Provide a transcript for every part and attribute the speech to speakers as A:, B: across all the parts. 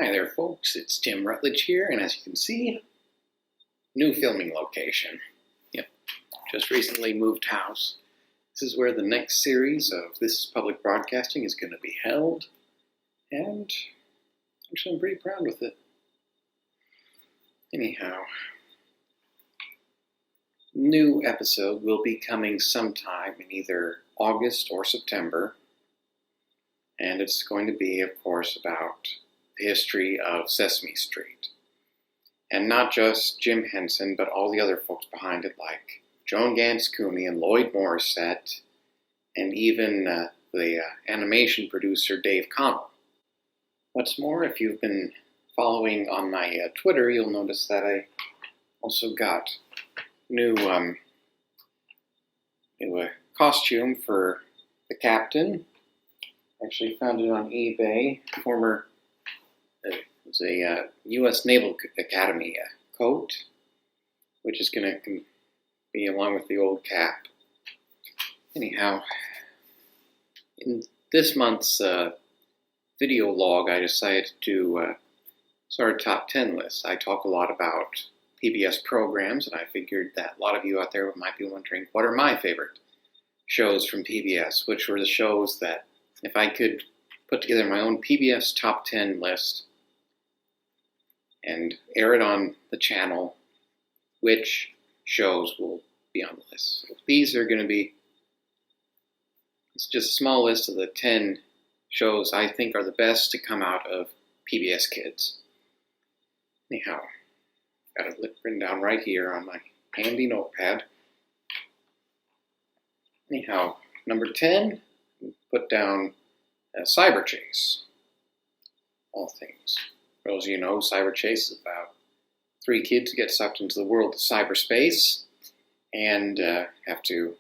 A: Hi there, folks. It's Tim Rutlidge here, and as you can see, new filming location. Yep, just recently moved house. This is where the next series of This is Public Broadcasting is going to be held, and actually I'm pretty proud with it. Anyhow, new episode will be coming sometime in either August or September, and it's going to be, of course, about the history of Sesame Street. And not just Jim Henson, but all the other folks behind it, like Joan Gans Cooney and Lloyd Morissette, and even the animation producer Dave Connell. What's more, if you've been following on my Twitter, you'll notice that I also got new costume for the captain. Actually found it on eBay. It was a U.S. Naval Academy coat, which is going to be along with the old cap. Anyhow, in this month's video log, I decided to sort of top 10 lists. I talk a lot about PBS programs, and I figured that a lot of you out there might be wondering, what are my favorite shows from PBS? Which were the shows that, if I could put together my own PBS top 10 list and air it on the channel, which shows will be on the list. So these are going to be, it's just a small list of the 10 shows I think are the best to come out of PBS Kids. Anyhow, got it written down right here on my handy notepad. Anyhow, number 10, put down Cyber Chase. All things. For those of you who know, Cyber Chase is about 3 kids who get sucked into the world of cyberspace and have to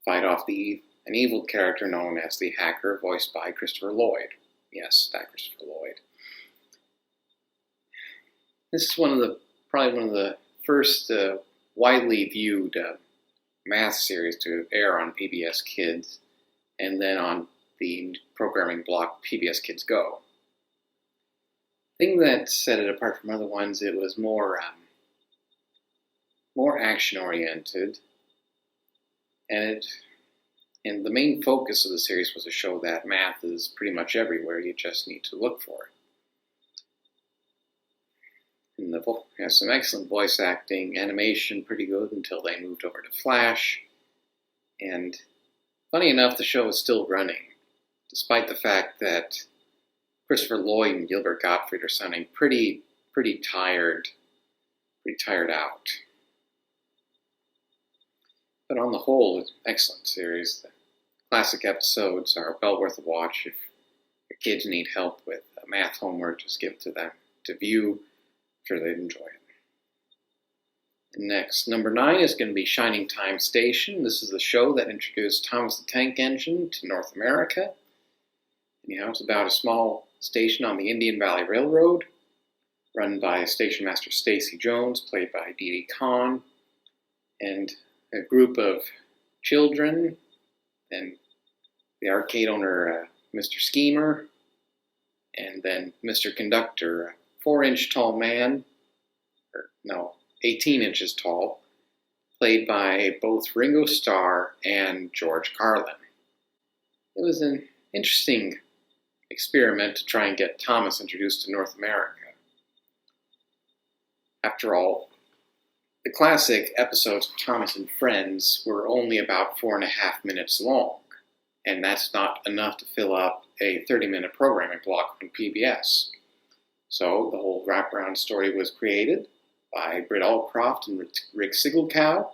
A: fight off an evil character known as the Hacker, voiced by Christopher Lloyd. Yes, that Christopher Lloyd. This is probably one of the first widely viewed math series to air on PBS Kids, and then on the programming block PBS Kids Go. The thing that set it apart from other ones, it was more action-oriented, and the main focus of the series was to show that math is pretty much everywhere. You just need to look for it. And the book has some excellent voice acting, animation pretty good until they moved over to Flash, and funny enough, the show is still running, despite the fact that Christopher Lloyd and Gilbert Gottfried are sounding pretty tired out. But on the whole, it's an excellent series. The classic episodes are well worth a watch. If your kids need help with math homework, just give it to them to view. I'm sure they'd enjoy it. And next, number 9 is going to be Shining Time Station. This is the show that introduced Thomas the Tank Engine to North America. Anyhow, it's about a small station on the Indian Valley Railroad, run by Station Master Stacy Jones, played by Dee Dee Conn, and a group of children, and the arcade owner, Mr. Schemer, and then Mr. Conductor, a 4-inch tall man, 18 inches tall, played by both Ringo Starr and George Carlin. It was an interesting experiment to try and get Thomas introduced to North America. After all, the classic episodes of Thomas and Friends were only about 4.5 minutes long, and that's not enough to fill up a 30-minute programming block on PBS. So the whole wraparound story was created by Britt Allcroft and Rick Sigelkow,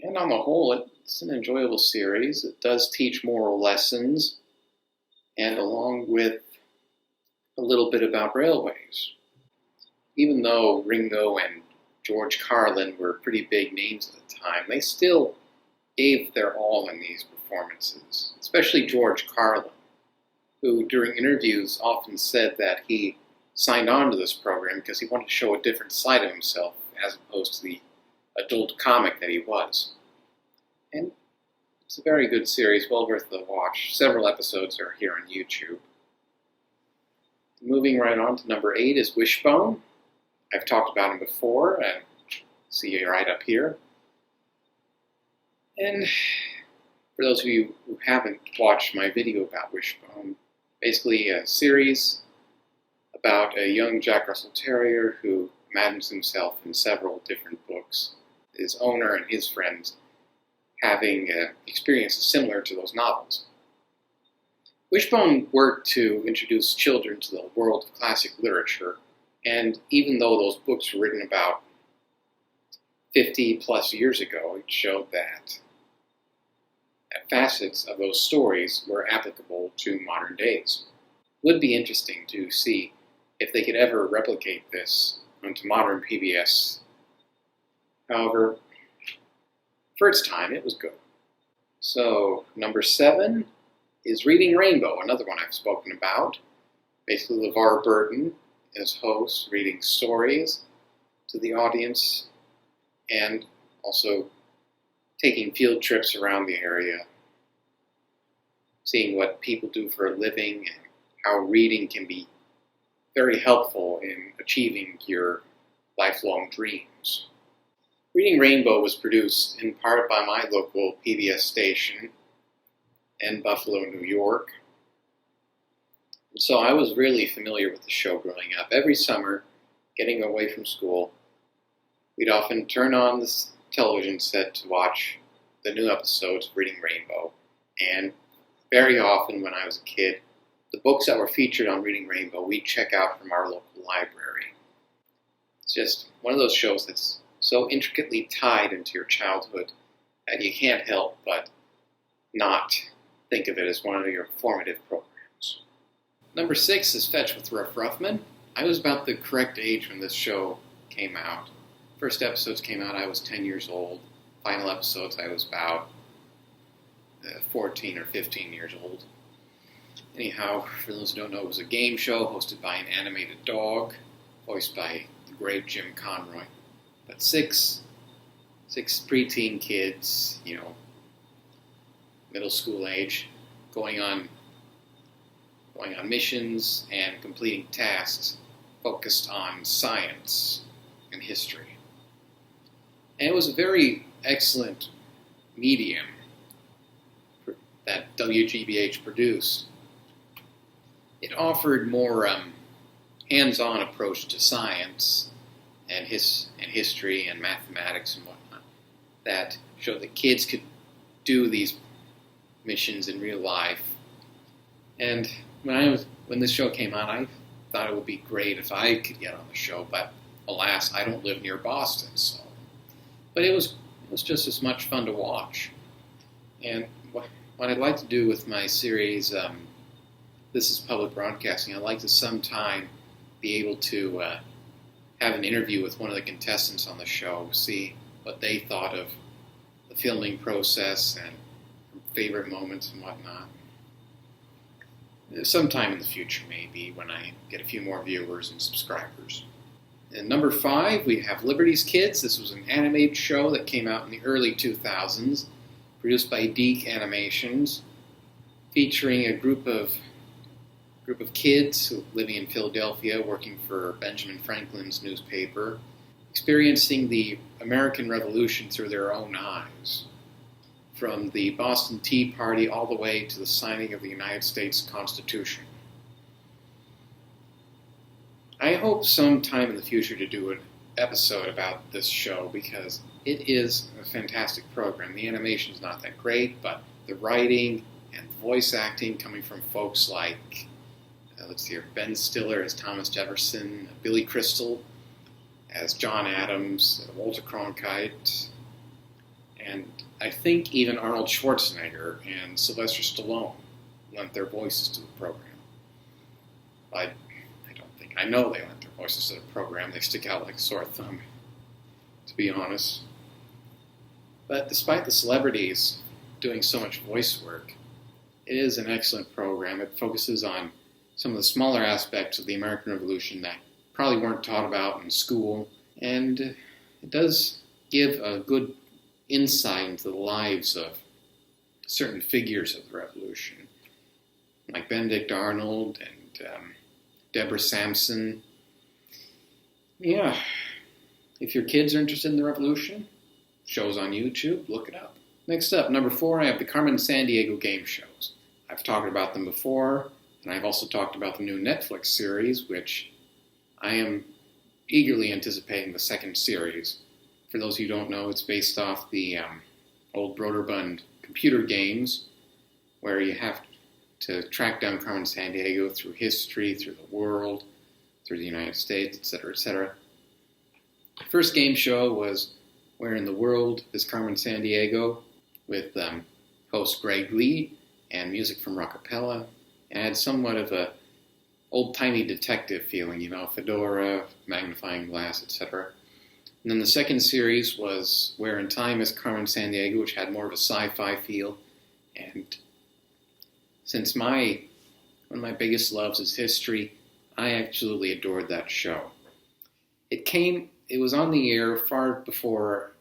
A: and on the whole, it's an enjoyable series. It does teach moral lessons, and along with a little bit about railways. Even though Ringo and George Carlin were pretty big names at the time, they still gave their all in these performances, especially George Carlin, who during interviews often said that he signed on to this program because he wanted to show a different side of himself as opposed to the adult comic that he was. And it's a very good series, well worth the watch. Several episodes are here on YouTube. Moving right on to number 8 is Wishbone. I've talked about him before, and see you right up here. And for those of you who haven't watched my video about Wishbone, basically a series about a young Jack Russell Terrier who imagines himself in several different books, his owner and his friends having experiences similar to those novels. Wishbone worked to introduce children to the world of classic literature, and even though those books were written about 50 plus years ago, it showed that facets of those stories were applicable to modern days. It would be interesting to see if they could ever replicate this onto modern PBS. However, for its time, it was good. So, number 7 is Reading Rainbow, another one I've spoken about. Basically, LeVar Burton as host, reading stories to the audience, and also taking field trips around the area, seeing what people do for a living, and how reading can be very helpful in achieving your lifelong dreams. Reading Rainbow was produced in part by my local PBS station in Buffalo, New York. And so I was really familiar with the show growing up. Every summer, getting away from school, we'd often turn on the television set to watch the new episodes of Reading Rainbow. And very often when I was a kid, the books that were featured on Reading Rainbow, we'd check out from our local library. It's just one of those shows that's so intricately tied into your childhood that you can't help but not think of it as one of your formative programs. Number 6 is Fetch with Ruffman. I was about the correct age when this show came out. First episodes came out, I was 10 years old. Final episodes, I was about 14 or 15 years old. Anyhow, for those who don't know, it was a game show hosted by an animated dog, voiced by the great Jim Conroy. But six preteen kids, middle school age, going on missions and completing tasks focused on science and history. And it was a very excellent medium that WGBH produced. It offered more hands-on approach to science and history and mathematics and whatnot that showed that kids could do these missions in real life. And when this show came out, I thought it would be great if I could get on the show, but alas, I don't live near Boston, so. But it was just as much fun to watch. And what I'd like to do with my series, This is Public Broadcasting, I'd like to sometime be able to have an interview with one of the contestants on the show, see what they thought of the filming process and favorite moments and whatnot. Sometime in the future, maybe, when I get a few more viewers and subscribers. And number 5, we have Liberty's Kids. This was an animated show that came out in the early 2000s, produced by Deke Animations, featuring a group of kids living in Philadelphia, working for Benjamin Franklin's newspaper, experiencing the American Revolution through their own eyes, from the Boston Tea Party all the way to the signing of the United States Constitution. I hope sometime in the future to do an episode about this show because it is a fantastic program. The animation's not that great, but the writing and voice acting coming from folks like Ben Stiller as Thomas Jefferson, Billy Crystal as John Adams, Walter Cronkite, and I think even Arnold Schwarzenegger and Sylvester Stallone lent their voices to the program. I know they lent their voices to the program. They stick out like a sore thumb, to be honest. But despite the celebrities doing so much voice work, it is an excellent program. It focuses on some of the smaller aspects of the American Revolution that probably weren't taught about in school, and it does give a good insight into the lives of certain figures of the Revolution, like Benedict Arnold and Deborah Sampson. Yeah, if your kids are interested in the revolution, shows on YouTube, look it up. Next up, number 4, I have the Carmen Sandiego game shows. I've talked about them before, and I've also talked about the new Netflix series, which I am eagerly anticipating the second series. For those of you who don't know, it's based off the old Broderbund computer games, where you have to track down Carmen Sandiego through history, through the world, through the United States, etc., etc. The first game show was Where in the World is Carmen Sandiego, with host Greg Lee and music from Rockapella. It had somewhat of a old-timey detective feeling, fedora, magnifying glass, etc. And then the second series was Where in Time is Carmen Sandiego, which had more of a sci-fi feel. And since one of my biggest loves is history, I absolutely adored that show. It was on the air far before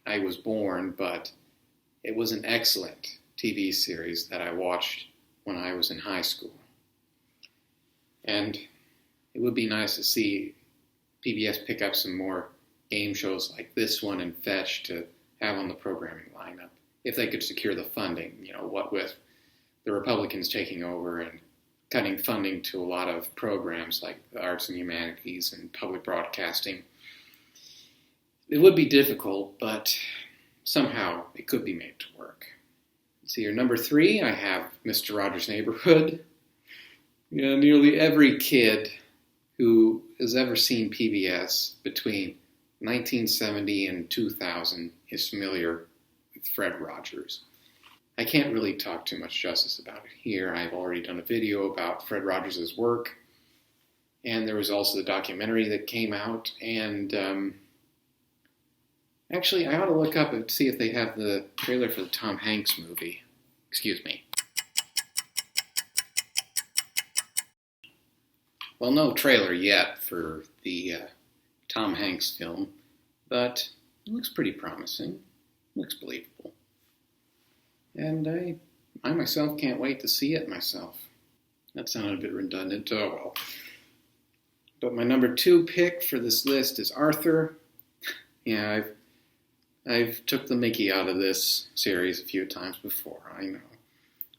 A: I was born, but it was an excellent TV series that I watched when I was in high school. And it would be nice to see PBS pick up some more game shows like this one and Fetch to have on the programming lineup, if they could secure the funding, what with the Republicans taking over and cutting funding to a lot of programs like the arts and humanities and public broadcasting. It would be difficult, but somehow it could be made to work. Let's see here, number 3, I have Mr. Rogers' Neighborhood. Nearly every kid who has ever seen PBS between 1970 and 2000 is familiar with Fred Rogers. I can't really talk too much justice about it here. I've already done a video about Fred Rogers' work, and there was also the documentary that came out, and actually I ought to look up and see if they have the trailer for the Tom Hanks movie. Excuse me. Well, no trailer yet for the Tom Hanks film, but it looks pretty promising. It looks believable. And I myself can't wait to see it myself. That sounded a bit redundant. Oh well. But my number 2 pick for this list is Arthur. Yeah, I've took the mickey out of this series a few times before, I know.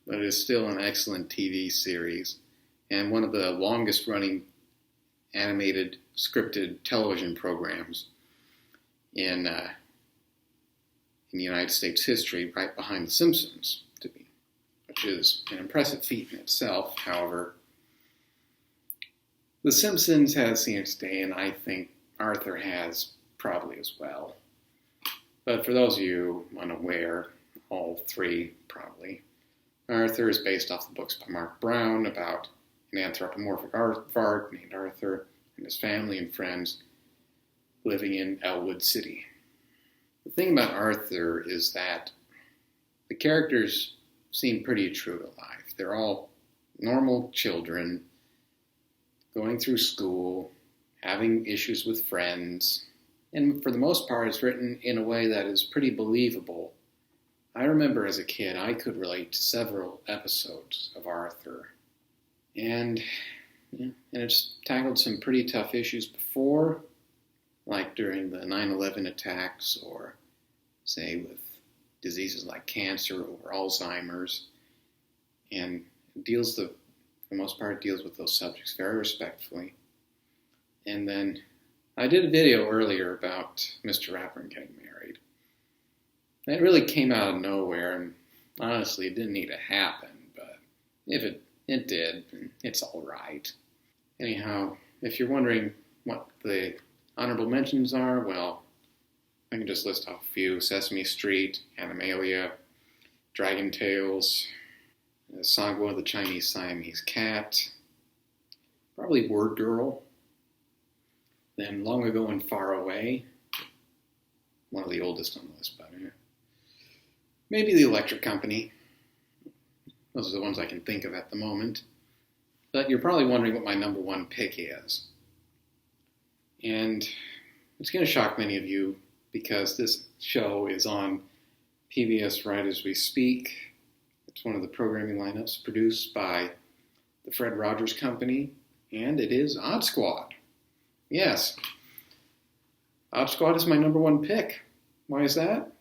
A: But it is still an excellent TV series, and one of the longest running animated scripted television programs in United States history, right behind The Simpsons, which is an impressive feat in itself. However, The Simpsons has seen its day, and I think Arthur has probably as well. But for those of you unaware, all 3 probably, Arthur is based off the books by Mark Brown about an anthropomorphic aardvark named Arthur and his family and friends living in Elwood City. The thing about Arthur is that the characters seem pretty true to life. They're all normal children going through school, having issues with friends, and for the most part it's written in a way that is pretty believable. I remember as a kid I could relate to several episodes of Arthur, and it's tackled some pretty tough issues before, like during the 9/11 attacks, or say with diseases like cancer or Alzheimer's, and for the most part, deals with those subjects very respectfully. And then I did a video earlier about Mr. Rapper and getting married. That really came out of nowhere, and honestly, it didn't need to happen, but if it did, it's all right. Anyhow, if you're wondering what the honorable mentions are, well, I can just list off a few: Sesame Street, Animalia, Dragon Tales, Sagwa the Chinese Siamese Cat, probably Word Girl, then Long Ago and Far Away, one of the oldest on the list, but maybe The Electric Company. Those are the ones I can think of at the moment. But you're probably wondering what my number 1 pick is. And it's going to shock many of you, because this show is on PBS right as we speak. It's one of the programming lineups produced by the Fred Rogers Company, And it is Odd Squad. Yes, Odd Squad is my number one pick. Why is that?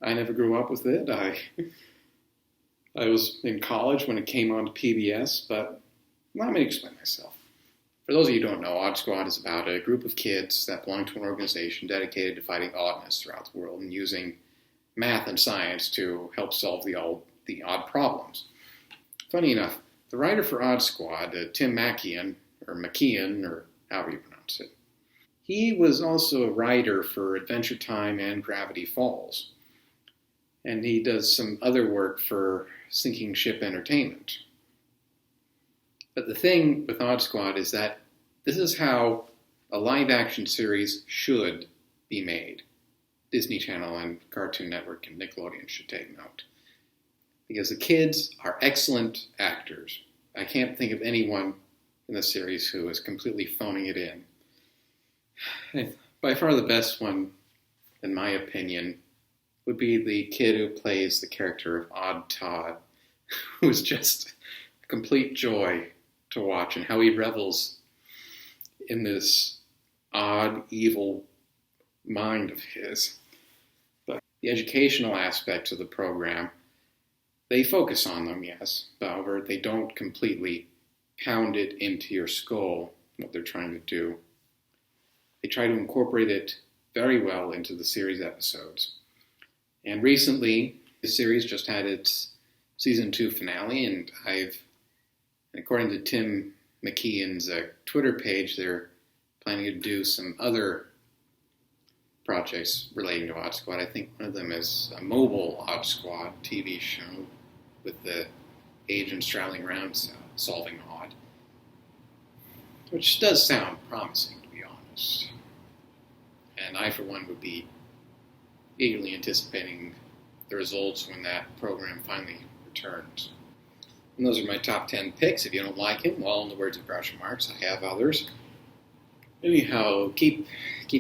A: I never grew up with it. I was in college when it came on to PBS, but let me explain myself. For those of you who don't know, Odd Squad is about a group of kids that belong to an organization dedicated to fighting oddness throughout the world and using math and science to help solve the odd problems. Funny enough, the writer for Odd Squad, Tim McKeon, or however you pronounce it, he was also a writer for Adventure Time and Gravity Falls. And he does some other work for Sinking Ship Entertainment. But the thing with Odd Squad is that this is how a live-action series should be made. Disney Channel and Cartoon Network and Nickelodeon should take note. Because the kids are excellent actors. I can't think of anyone in the series who is completely phoning it in. And by far the best one, in my opinion, would be the kid who plays the character of Odd Todd, who is just a complete joy to watch, and how he revels in this odd, evil mind of his. But the educational aspects of the program, they focus on them, yes. However, they don't completely pound it into your skull, what they're trying to do. They try to incorporate it very well into the series episodes. And recently, the series just had its season 2 finale, and according to Tim McKeon's Twitter page, they're planning to do some other projects relating to Odd Squad. I think one of them is a mobile Odd Squad TV show with the agents traveling around solving odd, which does sound promising, to be honest. And I, for one, would be eagerly anticipating the results when that program finally returns. And those are my top 10 picks. If you don't like him, well, in the words of Groucho Marx, I have others. Anyhow, keep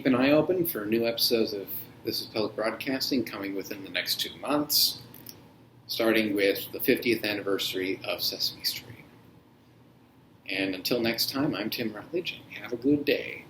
A: an eye open for new episodes of This is Public Broadcasting coming within the next 2 months, starting with the 50th anniversary of Sesame Street. And until next time, I'm Tim Rutlidge, and have a good day.